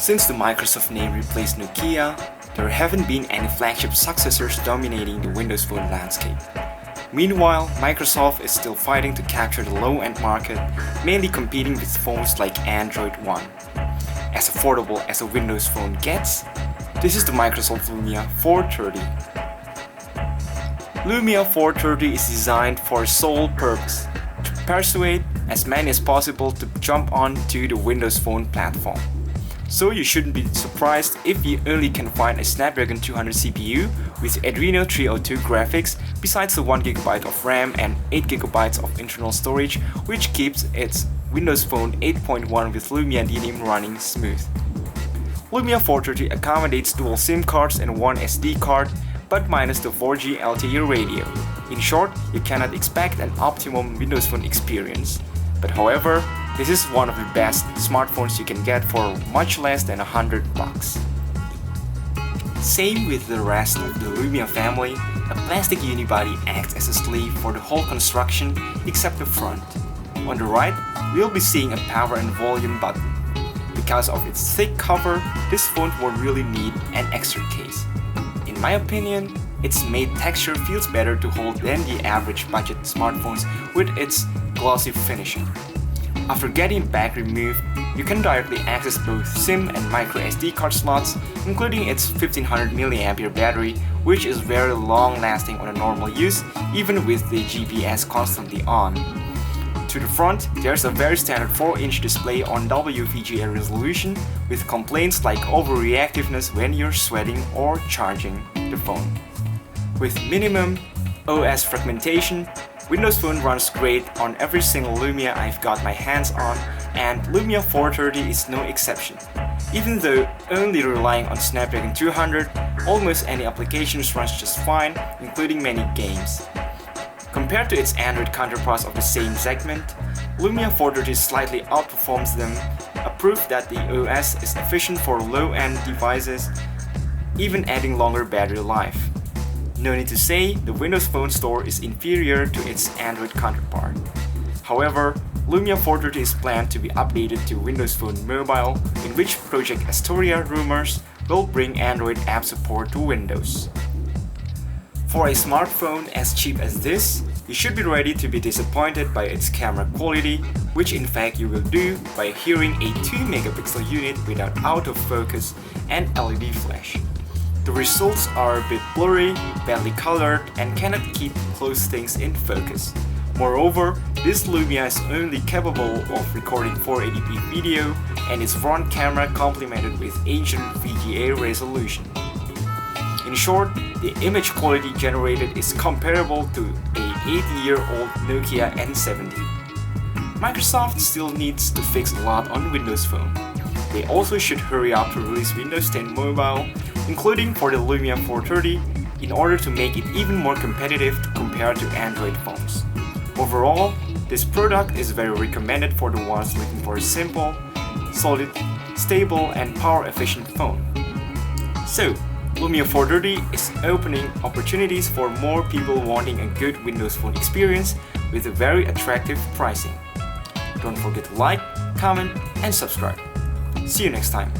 Since the Microsoft name replaced Nokia, there haven't been any flagship successors dominating the Windows Phone landscape. Meanwhile, Microsoft is still fighting to capture the low-end market, mainly competing with phones like Android One. As affordable as a Windows Phone gets, this is the Microsoft Lumia 430. Lumia 430 is designed for a sole purpose, to persuade as many as possible to jump onto the Windows Phone platform. So you shouldn't be surprised if you only can find a Snapdragon 200 CPU with Adreno 302 graphics besides the 1GB of RAM and 8GB of internal storage, which keeps its Windows Phone 8.1 with Lumia DNIM running smooth. Lumia 430 accommodates dual SIM cards and one SD card, but minus the 4G LTE radio. In short, you cannot expect an optimum Windows Phone experience. But however, this is one of the best smartphones you can get for much less than $100. Same with the rest of the Lumia family, a plastic unibody acts as a sleeve for the whole construction except the front. On the right, we'll be seeing a power and volume button. Because of its thick cover, this phone won't really need an extra case. In my opinion, its matte texture feels better to hold than the average budget smartphones with its glossy finishing. After getting back removed, you can directly access both SIM and micro SD card slots, including its 1500 mAh battery, which is very long lasting on a normal use, even with the GPS constantly on. To the front, there's a very standard 4-inch display on WVGA resolution, with complaints like overreactiveness when you're sweating or charging the phone. With minimum OS fragmentation, Windows Phone runs great on every single Lumia I've got my hands on, and Lumia 430 is no exception. Even though only relying on Snapdragon 200, almost any applications runs just fine, including many games. Compared to its Android counterparts of the same segment, Lumia 430 slightly outperforms them, a proof that the OS is efficient for low-end devices, even adding longer battery life. No need to say, the Windows Phone Store is inferior to its Android counterpart. However, Lumia 430 is planned to be updated to Windows Phone Mobile, in which Project Astoria rumors will bring Android app support to Windows. For a smartphone as cheap as this, you should be ready to be disappointed by its camera quality, which in fact you will do by hearing a 2-megapixel unit without autofocus and LED flash. The results are a bit blurry, badly colored, and cannot keep close things in focus. Moreover, this Lumia is only capable of recording 480p video, and its front camera complemented with ancient VGA resolution. In short, the image quality generated is comparable to a 8-year-old Nokia N70. Microsoft still needs to fix a lot on Windows Phone. They also should hurry up to release Windows 10 Mobile, including for the Lumia 430, in order to make it even more competitive compared to Android phones. Overall, this product is very recommended for the ones looking for a simple, solid, stable, and power-efficient phone. So, Lumia 430 is opening opportunities for more people wanting a good Windows Phone experience with a very attractive pricing. Don't forget to like, comment, and subscribe. See you next time.